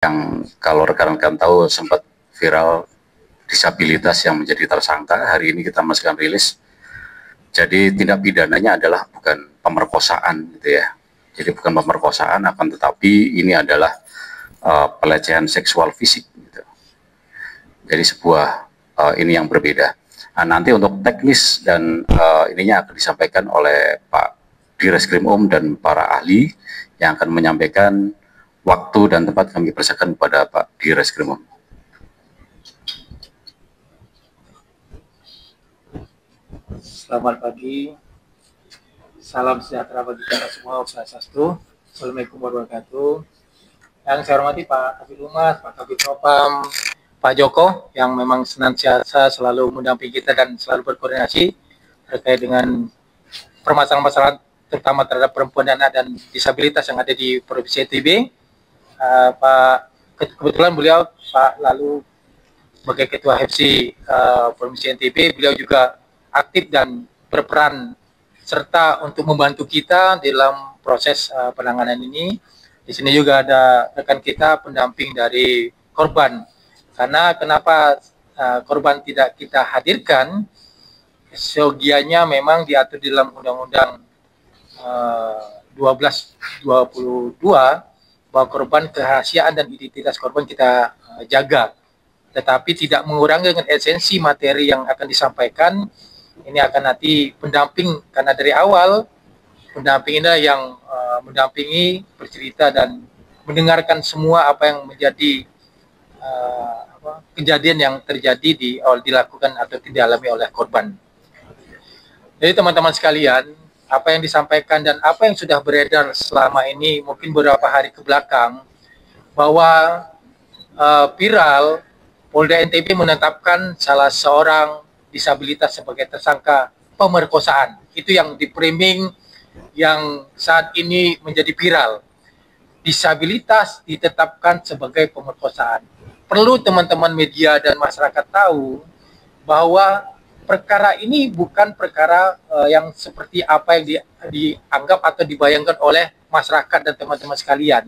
yang kalau rekan-rekan tahu sempat viral disabilitas yang menjadi tersangka. Hari ini kita masukkan rilis. Jadi tindak pidananya adalah bukan pemerkosaan gitu ya. Jadi bukan pemerkosaan, akan tetapi ini adalah pelecehan seksual fisik gitu. Jadi sebuah ini yang berbeda. Nah, nanti untuk teknis dan ininya akan disampaikan oleh Pak Direskrim dan para ahli yang akan menyampaikan. Waktu dan tempat kami persilakan kepada Pak Direskrim. Selamat pagi, salam sejahtera bagi kita semua, Swastiastu. Assalamualaikum warahmatullahi wabarakatuh. Yang saya hormati Pak Kabid Humas, Pak Kabid Propam, Pak Joko yang memang senantiasa selalu mendampingi kita dan selalu berkoordinasi terkait dengan permasalahan-permasalahan terutama terhadap perempuan dan anak dan disabilitas yang ada di Provinsi NTB. Kebetulan beliau Pak lalu sebagai Ketua HEPSI Provinsi NTB, beliau juga aktif dan berperan serta untuk membantu kita dalam proses penanganan ini. Di sini juga ada rekan kita pendamping dari korban. Karena kenapa korban tidak kita hadirkan? Seyogianya memang diatur di dalam Undang-Undang 1222 bahwa korban, kerahasiaan dan identitas korban kita jaga, tetapi tidak mengurangi dengan esensi materi yang akan disampaikan. Ini akan nanti pendamping, karena dari awal pendamping ini yang mendampingi, bercerita dan mendengarkan semua apa yang menjadi kejadian yang terjadi dilakukan atau dialami oleh korban. Jadi teman-teman sekalian, apa yang disampaikan dan apa yang sudah beredar selama ini mungkin beberapa hari ke belakang, bahwa viral Polda NTB menetapkan salah seorang disabilitas sebagai tersangka pemerkosaan. Itu yang di framing yang saat ini menjadi viral. Disabilitas ditetapkan sebagai pemerkosaan. Perlu teman-teman media dan masyarakat tahu bahwa perkara ini bukan perkara yang seperti apa yang dianggap atau dibayangkan oleh masyarakat dan teman-teman sekalian.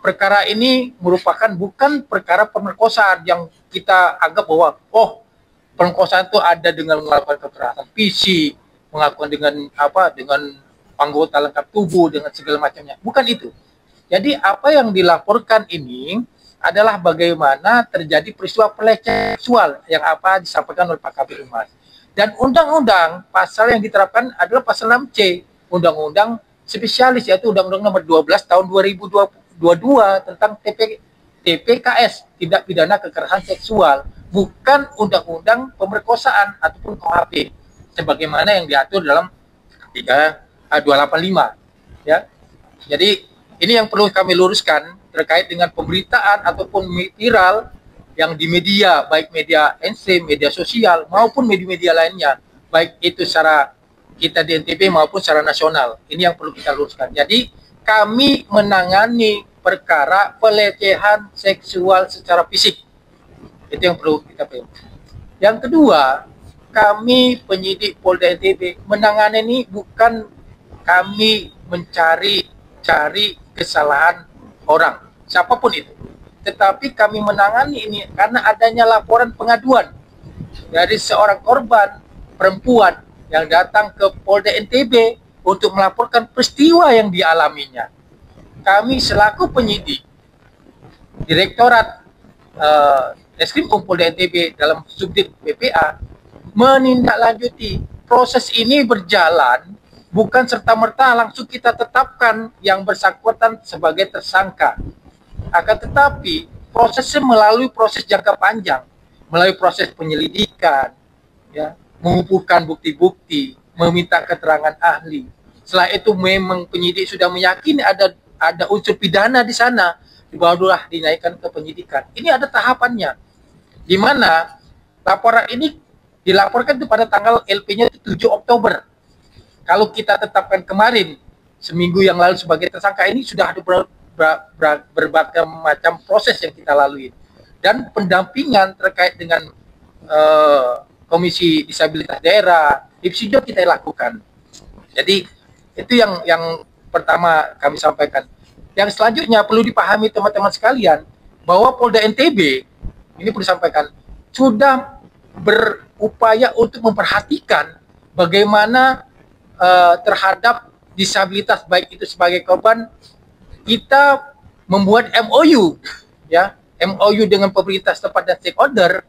Perkara ini merupakan bukan perkara pemerkosaan yang kita anggap bahwa pemerkosaan itu ada dengan melakukan kekerasan fisik, melakukan dengan anggota lengkap tubuh dengan segala macamnya. Bukan itu. Jadi apa yang dilaporkan ini adalah bagaimana terjadi peristiwa pelecehan seksual yang disampaikan oleh Pak Kabid Humas. Dan undang-undang pasal yang diterapkan adalah pasal 6C, undang-undang spesialis, yaitu Undang-Undang Nomor 12 tahun 2022 tentang TPKS, tindak pidana kekerasan seksual, bukan undang-undang pemerkosaan ataupun KUHP sebagaimana yang diatur dalam 285 ya. Jadi ini yang perlu kami luruskan terkait dengan pemberitaan ataupun viral yang di media, baik media mainstream, media sosial, maupun media-media lainnya, baik itu secara kita di NTB maupun secara nasional. Ini yang perlu kita luruskan. Jadi kami menangani perkara pelecehan seksual secara fisik. Itu yang perlu kita pahami. Yang kedua, kami penyidik Polda NTB menangani ini bukan kami mencari kesalahan orang, siapapun itu. Tetapi kami menangani ini karena adanya laporan pengaduan dari seorang korban perempuan yang datang ke Polda NTB untuk melaporkan peristiwa yang dialaminya. Kami selaku penyidik Direktorat Reskrim Polda NTB dalam subdit PPA menindaklanjuti. Proses ini berjalan, bukan serta-merta langsung kita tetapkan yang bersangkutan sebagai tersangka. Akan tetapi prosesnya melalui proses jangka panjang, melalui proses penyelidikan, ya, mengumpulkan bukti-bukti, meminta keterangan ahli. Setelah itu memang penyidik sudah meyakini ada unsur pidana di sana, barulah dinaikkan ke penyidikan. Ini ada tahapannya, di mana laporan ini dilaporkan itu pada tanggal LP-nya 7 Oktober. Kalau kita tetapkan kemarin, seminggu yang lalu sebagai tersangka, ini sudah ada berbagai macam proses yang kita lalui. Dan pendampingan terkait dengan Komisi Disabilitas Daerah, HIPSI juga kita lakukan. Jadi itu yang pertama kami sampaikan. Yang selanjutnya perlu dipahami teman-teman sekalian, bahwa Polda NTB ini perlu disampaikan sudah berupaya untuk memperhatikan bagaimana terhadap disabilitas, baik itu sebagai korban. Kita membuat MOU, ya, MOU dengan pemerintah setempat dan stakeholder.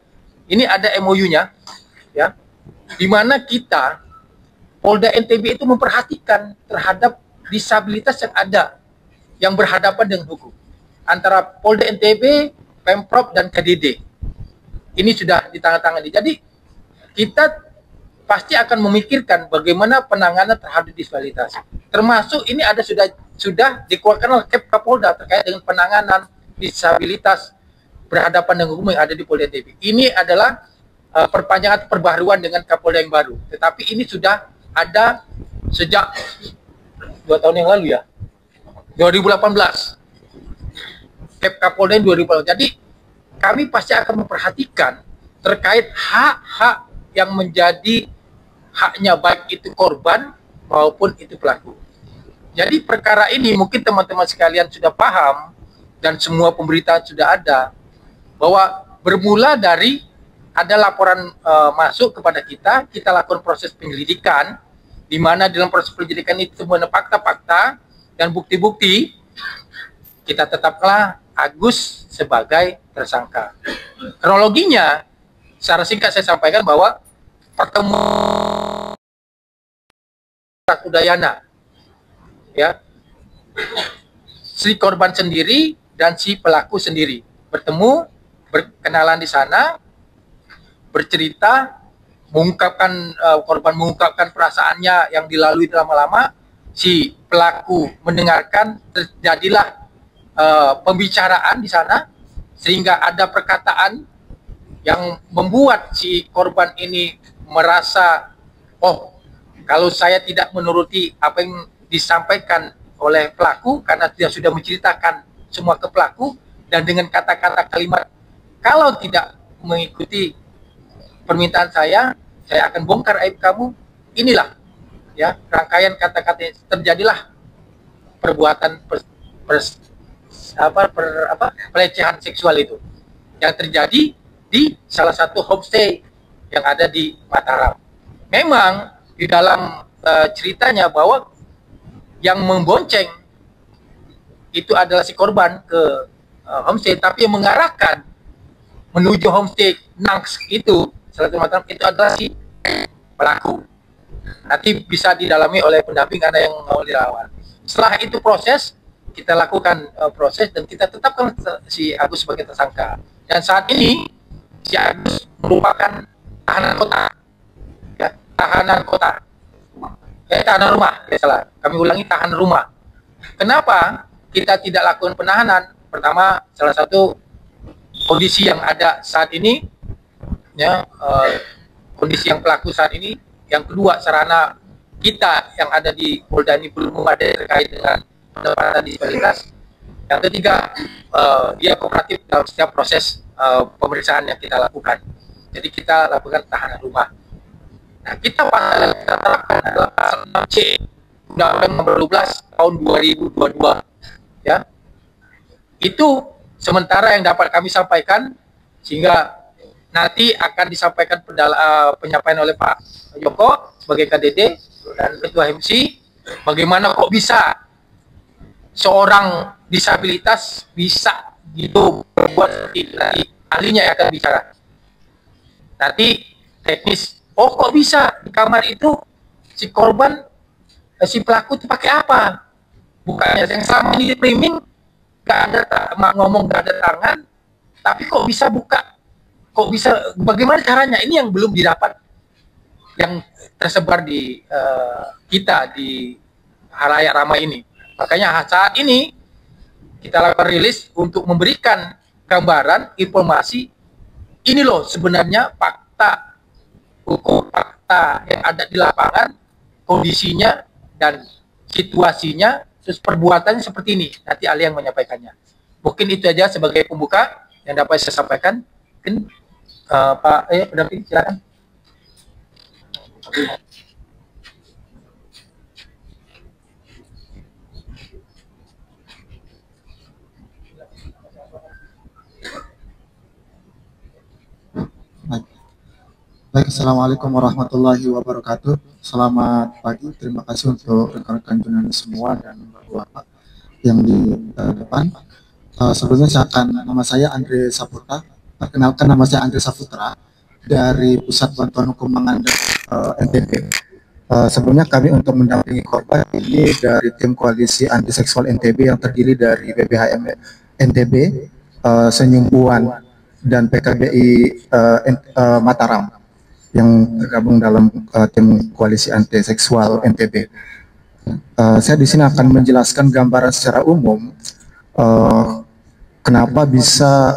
Ini ada MOU-nya, ya, di mana kita Polda NTB itu memperhatikan terhadap disabilitas yang ada, yang berhadapan dengan hukum, antara Polda NTB, Pemprov, dan KDD. Ini sudah ditandatangani. Jadi kita pasti akan memikirkan bagaimana penanganan terhadap disabilitas. Termasuk ini ada sudah dikeluarkan oleh Kapolda terkait dengan penanganan disabilitas berhadapan dengan hukum yang ada di Polda NTB. Ini adalah perpanjangan perbaharuan dengan Kapolda yang baru. Tetapi ini sudah ada sejak 2 tahun yang lalu, ya, 2018. Kapolda 2018. Jadi kami pasti akan memperhatikan terkait hak-hak yang menjadi haknya, baik itu korban maupun itu pelaku. Jadi perkara ini mungkin teman-teman sekalian sudah paham dan semua pemberitaan sudah ada, bahwa bermula dari ada laporan masuk kepada kita lakukan proses penyelidikan, di mana dalam proses penyelidikan itu semua fakta-fakta dan bukti-bukti, kita tetaplah Agus sebagai tersangka. Kronologinya secara singkat saya sampaikan bahwa pertemuan Udayana, ya, si korban sendiri dan si pelaku sendiri bertemu, berkenalan di sana, bercerita, mengungkapkan korban mengungkapkan perasaannya yang dilalui lama-lama, si pelaku mendengarkan, terjadilah pembicaraan di sana sehingga ada perkataan yang membuat si korban ini merasa, oh, kalau saya tidak menuruti apa yang disampaikan oleh pelaku, karena dia sudah menceritakan semua ke pelaku, dan dengan kata-kata kalimat, kalau tidak mengikuti permintaan saya akan bongkar aib kamu. Inilah, ya, rangkaian kata-kata, terjadilah perbuatan pelecehan seksual itu yang terjadi di salah satu homestay yang ada di Mataram. Memang di dalam ceritanya bahwa yang membonceng itu adalah si korban ke homestay, tapi yang mengarahkan menuju homestay Nangs itu, Selatan Mataram, itu adalah si pelaku. Nanti bisa didalami oleh pendamping Anda yang mau dilawan. Setelah itu proses, kita lakukan proses dan kita tetapkan si Agus sebagai tersangka. Dan saat ini si Agus merupakan tahanan kota, ya, tahanan kota, tahanan rumah, ya, salah. Kami ulangi, tahanan rumah. Kenapa kita tidak lakukan penahanan? Pertama, salah satu kondisi yang ada saat ini, ya, kondisi yang pelaku saat ini. Yang kedua, sarana kita yang ada di Polda ini belum memadai terkait dengan pendapatan disabilitas. Yang ketiga, dia kooperatif dalam setiap proses pemeriksaan yang kita lakukan. Jadi kita lakukan tahanan rumah. Nah, kita terapkan adalah pasal 6C Undang-Undang Nomor 12 tahun 2022. Ya, itu sementara yang dapat kami sampaikan, sehingga nanti akan disampaikan penyampaian oleh Pak Joko sebagai KDD dan Ketua MC, bagaimana kok bisa seorang disabilitas bisa gitu berbuat seperti itu. Nanti ahlinya yang akan bicara. Nanti teknis, oh kok bisa di kamar itu si korban, si pelaku itu pakai apa? Bukannya yang selama ini framing gak ada ngomong, gak ada tangan, tapi kok bisa buka? Kok bisa, bagaimana caranya? Ini yang belum didapat, yang tersebar di kita di halayak ramai ini. Makanya saat ini kita lakukan rilis untuk memberikan gambaran, informasi, ini loh sebenarnya fakta hukum, fakta yang ada di lapangan, kondisinya dan situasinya, terus perbuatannya seperti ini. Nanti ahli yang menyampaikannya. Mungkin itu aja sebagai pembuka yang dapat saya sampaikan. Mungkin Pak pendamping silakan. Baik, Assalamualaikum warahmatullahi wabarakatuh. Selamat pagi, terima kasih untuk rekan-rekan jurnalis semua dan bapak yang di depan. Sebelumnya nama saya Andre Saputra. Perkenalkan, nama saya Andre Saputra dari Pusat Bantuan Hukum Manganda NTB. Sebelumnya kami untuk mendampingi korban ini dari tim koalisi anti seksual NTB yang terdiri dari BBHM NTB, Senyumbuan, dan PKBI Mataram yang tergabung dalam tim koalisi anti seksual NTB. Saya di sini akan menjelaskan gambaran secara umum kenapa bisa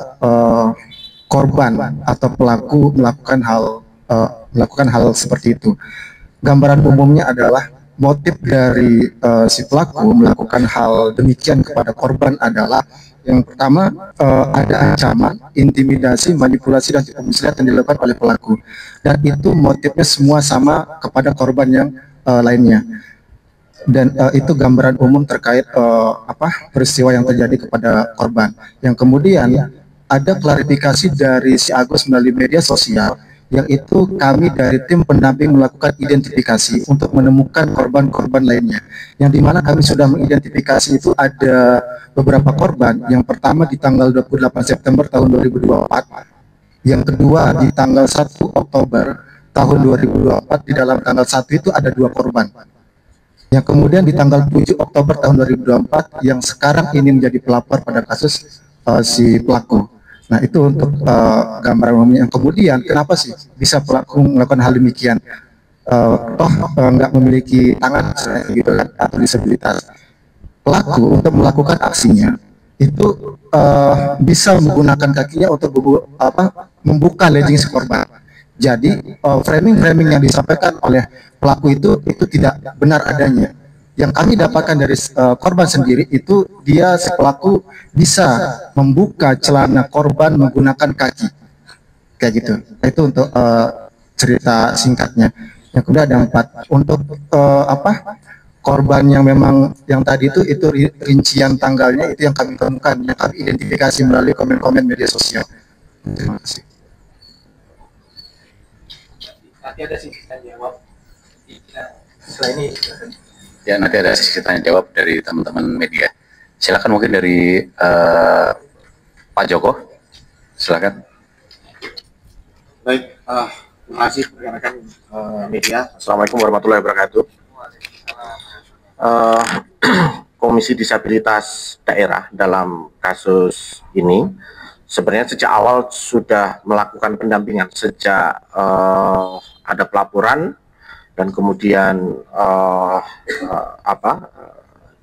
korban atau pelaku melakukan hal seperti itu. Gambaran umumnya adalah motif dari si pelaku melakukan hal demikian kepada korban adalah yang pertama, ada ancaman, intimidasi, manipulasi, dan tipu muslihat yang dilakukan oleh pelaku. Dan itu motifnya semua sama kepada korban yang lainnya. Dan itu gambaran umum terkait peristiwa yang terjadi kepada korban. Yang kemudian ada klarifikasi dari si Agus melalui media sosial, yang itu kami dari tim pendamping melakukan identifikasi untuk menemukan korban-korban lainnya. Yang dimana kami sudah mengidentifikasi itu ada beberapa korban. Yang pertama di tanggal 28 September tahun 2024. Yang kedua di tanggal 1 Oktober tahun 2024. Di dalam tanggal 1 itu ada 2 korban. Yang kemudian di tanggal 7 Oktober tahun 2024 yang sekarang ini menjadi pelapor pada kasus si pelaku. Nah, itu untuk gambaran umumnya. Yang kemudian kenapa sih bisa pelaku melakukan hal demikian? Nggak memiliki tangan gitu kan, atau disabilitas. Pelaku untuk melakukan aksinya itu bisa menggunakan kakinya untuk membuka legging si korban. Jadi framing-framing yang disampaikan oleh pelaku itu tidak benar adanya. Yang kami dapatkan dari korban sendiri itu dia si pelaku bisa membuka celana korban menggunakan kaki, kayak gitu. Itu untuk cerita singkatnya. Yang kedua ada 4 untuk korban yang memang yang tadi itu rincian tanggalnya itu yang kami temukan, yang kami identifikasi melalui komen-komen media sosial. Terima kasih. Nanti ada sisi tanya jawab. Setelah ini ya, nanti ada sesi tanya jawab dari teman-teman media. Silakan mungkin dari Pak Joko, silakan. Baik, terima kasih rekan-rekan media. Assalamualaikum warahmatullahi wabarakatuh. Komisi Disabilitas Daerah dalam kasus ini sebenarnya sejak awal sudah melakukan pendampingan sejak ada pelaporan dan kemudian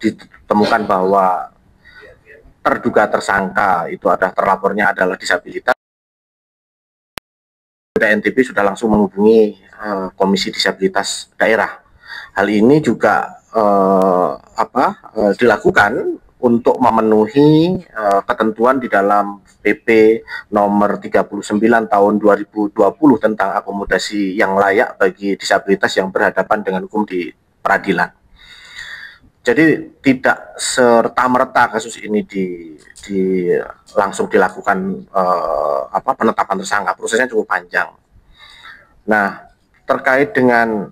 ditemukan bahwa terduga tersangka itu terlapornya adalah disabilitas. NTB sudah langsung menghubungi Komisi Disabilitas Daerah. Hal ini juga dilakukan untuk memenuhi ketentuan di dalam PP nomor 39 tahun 2020 tentang akomodasi yang layak bagi disabilitas yang berhadapan dengan hukum di peradilan. Jadi tidak serta-merta kasus ini langsung dilakukan penetapan tersangka, prosesnya cukup panjang. Nah, terkait dengan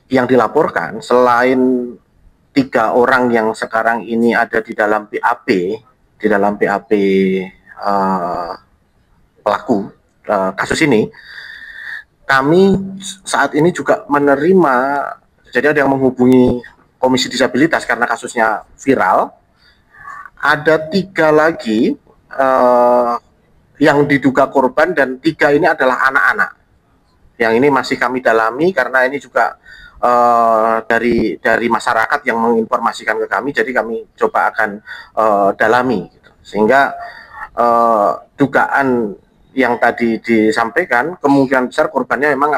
yang dilaporkan, selain 3 orang yang sekarang ini ada di dalam BAP, pelaku kasus ini, kami saat ini juga menerima, jadi ada yang menghubungi Komisi Disabilitas karena kasusnya viral. Ada 3 lagi yang diduga korban dan 3 ini adalah anak-anak. Yang ini masih kami dalami karena ini juga dari masyarakat yang menginformasikan ke kami, jadi kami coba akan dalami gitu. Sehingga dugaan yang tadi disampaikan kemungkinan besar korbannya memang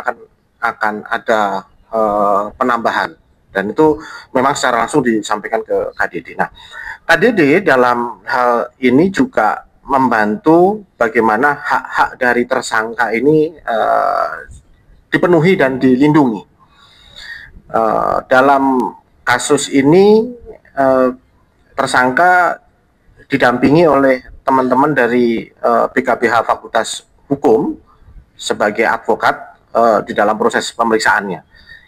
akan ada penambahan, dan itu memang secara langsung disampaikan ke KDD. Nah, KDD dalam hal ini juga membantu bagaimana hak-hak dari tersangka ini dipenuhi dan dilindungi. Dalam kasus ini tersangka didampingi oleh teman-teman dari BKBH Fakultas Hukum sebagai advokat di dalam proses pemeriksaannya.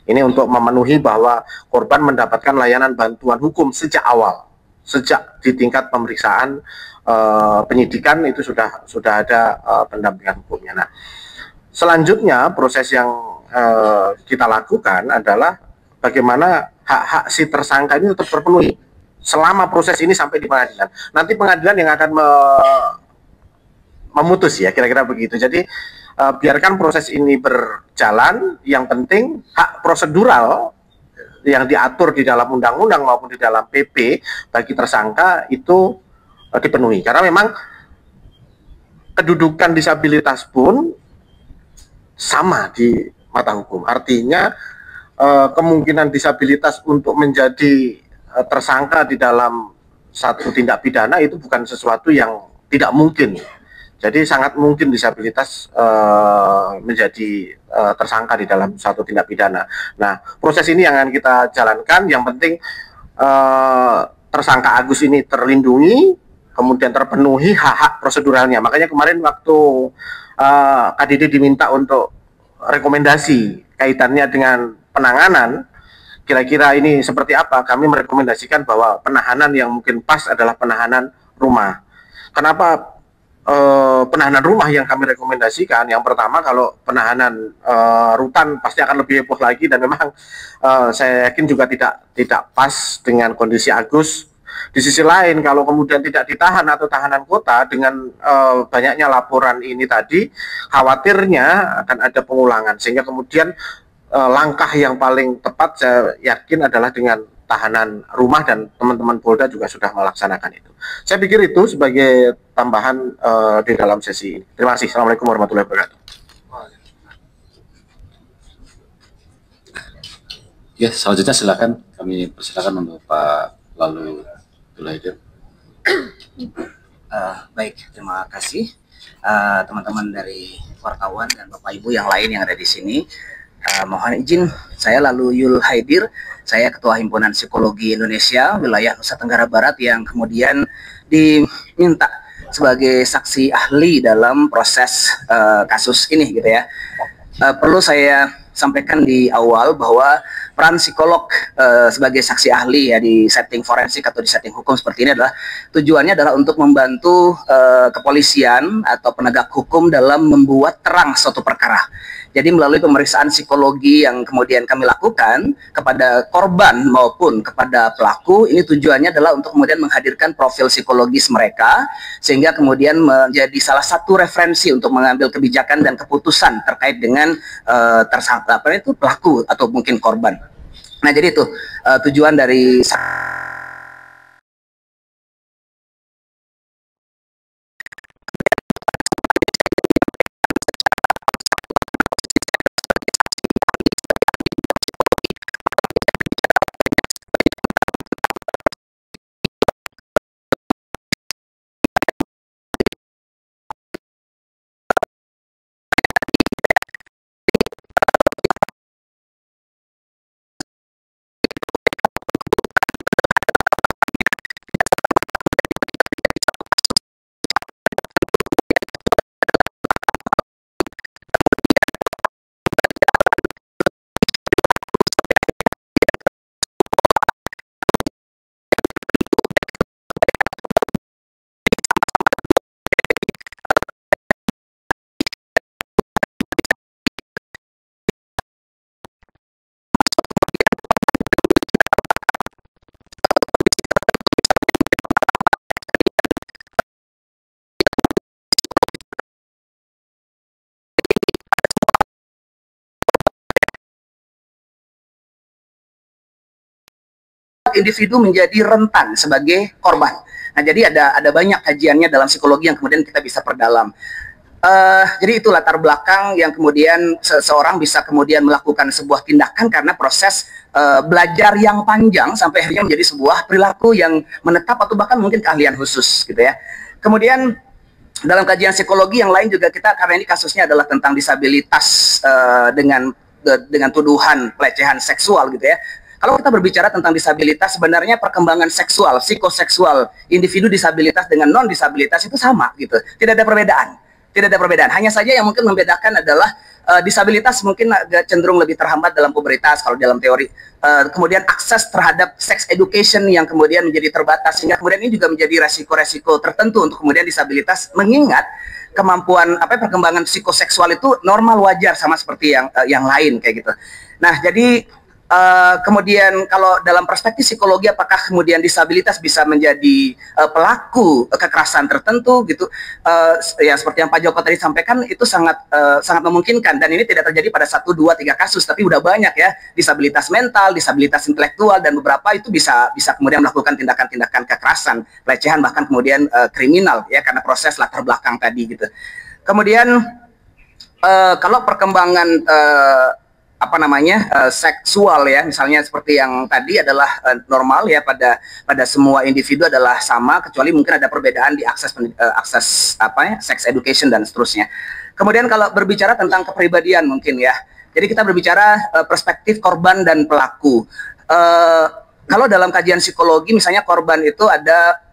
Ini untuk memenuhi bahwa korban mendapatkan layanan bantuan hukum sejak awal, sejak di tingkat pemeriksaan penyidikan itu sudah ada pendampingan hukumnya. Nah, selanjutnya proses yang kita lakukan adalah bagaimana hak-hak si tersangka ini tetap terpenuhi selama proses ini sampai di pengadilan. Nanti pengadilan yang akan memutus ya, kira-kira begitu. Jadi biarkan proses ini berjalan, yang penting hak prosedural yang diatur di dalam undang-undang maupun di dalam PP bagi tersangka itu dipenuhi. Karena memang kedudukan disabilitas pun sama di mata hukum. Artinya kemungkinan disabilitas untuk menjadi tersangka di dalam satu tindak pidana itu bukan sesuatu yang tidak mungkin. Jadi sangat mungkin disabilitas menjadi tersangka di dalam suatu tindak pidana. Nah, proses ini yang akan kita jalankan. Yang penting tersangka Agus ini terlindungi, kemudian terpenuhi hak-hak proseduralnya. Makanya kemarin waktu KDD diminta untuk rekomendasi kaitannya dengan penanganan, kira-kira ini seperti apa? Kami merekomendasikan bahwa penahanan yang mungkin pas adalah penahanan rumah. Kenapa penahanan rumah yang kami rekomendasikan? Yang pertama, kalau penahanan rutan pasti akan lebih heboh lagi, dan memang saya yakin juga tidak pas dengan kondisi Agus. Di sisi lain, kalau kemudian tidak ditahan atau tahanan kota, dengan banyaknya laporan ini tadi, khawatirnya akan ada pengulangan, sehingga kemudian langkah yang paling tepat saya yakin adalah dengan tahanan rumah, dan teman-teman Polda juga sudah melaksanakan itu. Saya pikir itu sebagai tambahan di dalam sesi ini. Terima kasih. Assalamualaikum warahmatullahi wabarakatuh. Ya, selanjutnya silakan, kami persilakan untuk Pak Lalu Abdul. Baik, terima kasih teman-teman dari wartawan dan Bapak Ibu yang lain yang ada di sini. Mohon izin, saya Lalu Yul Haidir, saya Ketua Himpunan Psikologi Indonesia wilayah Nusa Tenggara Barat yang kemudian diminta sebagai saksi ahli dalam proses kasus ini gitu ya. Perlu saya sampaikan di awal bahwa peran psikolog sebagai saksi ahli ya di setting forensik atau di setting hukum seperti ini adalah tujuannya adalah untuk membantu kepolisian atau penegak hukum dalam membuat terang suatu perkara. Jadi melalui pemeriksaan psikologi yang kemudian kami lakukan kepada korban maupun kepada pelaku, ini tujuannya adalah untuk kemudian menghadirkan profil psikologis mereka, sehingga kemudian menjadi salah satu referensi untuk mengambil kebijakan dan keputusan terkait dengan tersangka, apa itu, pelaku atau mungkin korban. Nah, jadi itu tujuan dari individu menjadi rentan sebagai korban. Nah, jadi ada banyak kajiannya dalam psikologi yang kemudian kita bisa perdalam. Jadi itu latar belakang yang kemudian seseorang bisa kemudian melakukan sebuah tindakan karena proses belajar yang panjang sampai akhirnya menjadi sebuah perilaku yang menetap atau bahkan mungkin keahlian khusus gitu ya. Kemudian dalam kajian psikologi yang lain juga kita, karena ini kasusnya adalah tentang disabilitas dengan tuduhan pelecehan seksual gitu ya. Kalau kita berbicara tentang disabilitas, sebenarnya perkembangan seksual, psikoseksual individu disabilitas dengan non-disabilitas itu sama gitu. Tidak ada perbedaan. Tidak ada perbedaan. Hanya saja yang mungkin membedakan adalah disabilitas mungkin agak cenderung lebih terhambat dalam pubertas kalau dalam teori. Kemudian akses terhadap sex education yang kemudian menjadi terbatas, sehingga kemudian ini juga menjadi resiko-resiko tertentu untuk kemudian disabilitas, mengingat kemampuan perkembangan psikoseksual itu normal, wajar, sama seperti yang lain kayak gitu. Nah, jadi kemudian kalau dalam perspektif psikologi, apakah kemudian disabilitas bisa menjadi pelaku kekerasan tertentu gitu? Ya seperti yang Pak Joko tadi sampaikan, itu sangat memungkinkan, dan ini tidak terjadi pada 1, 2, 3 kasus, tapi udah banyak ya, disabilitas mental, disabilitas intelektual, dan beberapa itu bisa kemudian melakukan tindakan-tindakan kekerasan, pelecehan, bahkan kemudian kriminal ya, karena proses latar belakang tadi gitu. Kemudian kalau perkembangan seksual ya, misalnya seperti yang tadi adalah normal ya pada semua individu adalah sama, kecuali mungkin ada perbedaan di akses sex education dan seterusnya. Kemudian kalau berbicara tentang kepribadian mungkin ya, jadi kita berbicara perspektif korban dan pelaku. Kalau dalam kajian psikologi misalnya korban itu ada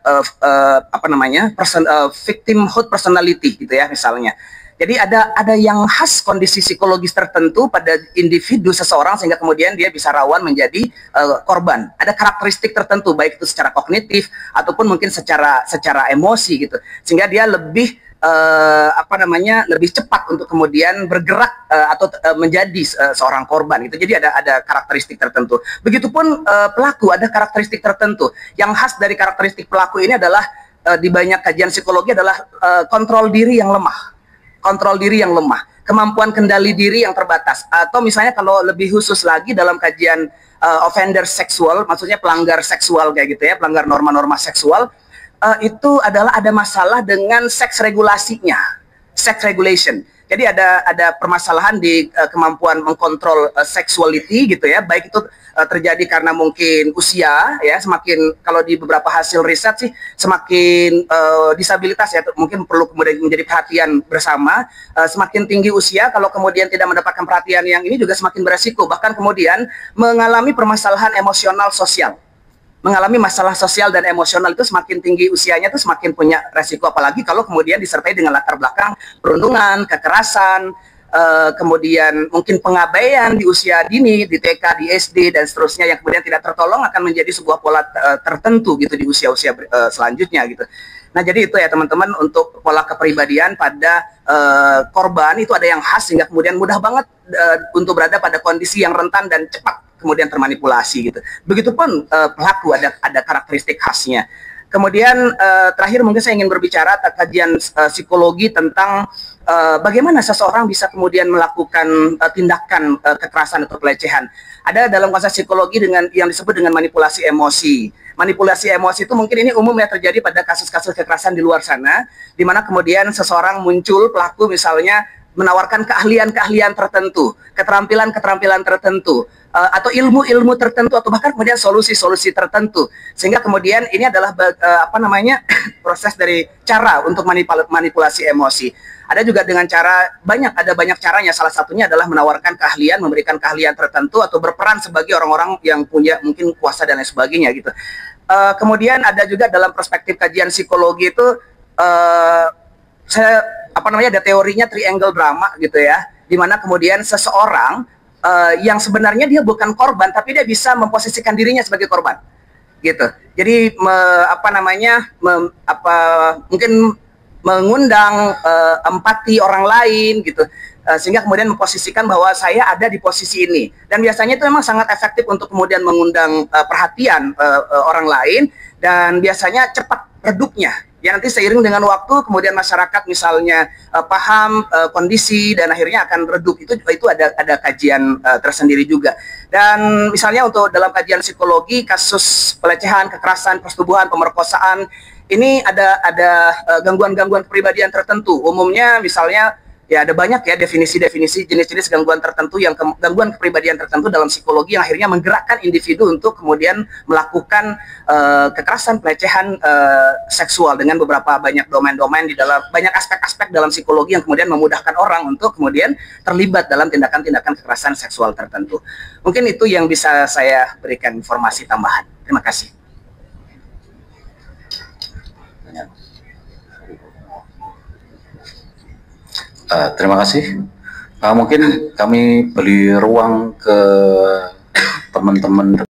victimhood personality gitu ya misalnya. Jadi ada yang khas kondisi psikologis tertentu pada individu seseorang sehingga kemudian dia bisa rawan menjadi korban. Ada karakteristik tertentu baik itu secara kognitif ataupun mungkin secara emosi gitu. Sehingga dia lebih lebih cepat untuk kemudian bergerak atau menjadi seorang korban gitu. Jadi ada karakteristik tertentu. Begitupun pelaku ada karakteristik tertentu. Yang khas dari karakteristik pelaku ini adalah di banyak kajian psikologi adalah kontrol diri yang lemah. Kontrol diri yang lemah, kemampuan kendali diri yang terbatas, atau misalnya kalau lebih khusus lagi dalam kajian offender seksual, maksudnya pelanggar seksual kayak gitu ya, pelanggar norma-norma seksual, itu adalah ada masalah dengan seks regulasinya, sex regulation. Jadi ada permasalahan di kemampuan mengkontrol sexuality gitu ya, baik itu terjadi karena mungkin usia ya, semakin kalau di beberapa hasil riset sih semakin disabilitas ya mungkin perlu kemudian menjadi perhatian bersama, semakin tinggi usia kalau kemudian tidak mendapatkan perhatian yang ini juga semakin beresiko, bahkan kemudian mengalami permasalahan emosional sosial. Mengalami masalah sosial dan emosional itu semakin tinggi usianya itu semakin punya resiko, apalagi kalau kemudian disertai dengan latar belakang perundungan, kekerasan, kemudian mungkin pengabaian di usia dini, di TK, di SD dan seterusnya yang kemudian tidak tertolong akan menjadi sebuah pola tertentu gitu di usia-usia selanjutnya gitu. Nah jadi itu ya teman-teman untuk pola kepribadian pada korban itu ada yang khas sehingga kemudian mudah banget untuk berada pada kondisi yang rentan dan cepat kemudian termanipulasi gitu. Begitupun pelaku ada karakteristik khasnya. Kemudian terakhir mungkin saya ingin berbicara kajian psikologi tentang bagaimana seseorang bisa kemudian melakukan tindakan kekerasan atau pelecehan. Ada dalam konsep psikologi dengan yang disebut dengan manipulasi emosi. Manipulasi emosi itu mungkin ini umum ya terjadi pada kasus-kasus kekerasan di luar sana, di mana kemudian seseorang muncul pelaku misalnya menawarkan keahlian-keahlian tertentu, keterampilan-keterampilan tertentu, atau ilmu-ilmu tertentu, atau bahkan kemudian solusi-solusi tertentu. Sehingga kemudian ini adalah proses dari cara untuk manipulasi emosi. Ada juga dengan cara ada banyak caranya. Salah satunya adalah menawarkan keahlian, memberikan keahlian tertentu, atau berperan sebagai orang-orang yang punya mungkin kuasa dan lain sebagainya gitu. Kemudian ada juga dalam perspektif kajian psikologi itu ada teorinya triangle drama gitu ya, dimana kemudian seseorang yang sebenarnya dia bukan korban tapi dia bisa memposisikan dirinya sebagai korban gitu. Jadi mungkin mengundang empati orang lain gitu, sehingga kemudian memposisikan bahwa saya ada di posisi ini, dan biasanya itu memang sangat efektif untuk kemudian mengundang perhatian orang lain, dan biasanya cepat redupnya. Ya nanti seiring dengan waktu kemudian masyarakat misalnya paham kondisi dan akhirnya akan redup. Itu ada kajian tersendiri juga. Dan misalnya untuk dalam kajian psikologi kasus pelecehan, kekerasan, persetubuhan, pemerkosaan ini ada gangguan-gangguan kepribadian tertentu. Umumnya misalnya ya ada banyak ya definisi-definisi jenis-jenis gangguan tertentu, yang gangguan kepribadian tertentu dalam psikologi yang akhirnya menggerakkan individu untuk kemudian melakukan kekerasan, pelecehan seksual dengan beberapa banyak domain-domain di dalam banyak aspek-aspek dalam psikologi yang kemudian memudahkan orang untuk kemudian terlibat dalam tindakan-tindakan kekerasan seksual tertentu. Mungkin itu yang bisa saya berikan informasi tambahan. Terima kasih. Terima kasih. Mungkin kami beri ruang ke teman-teman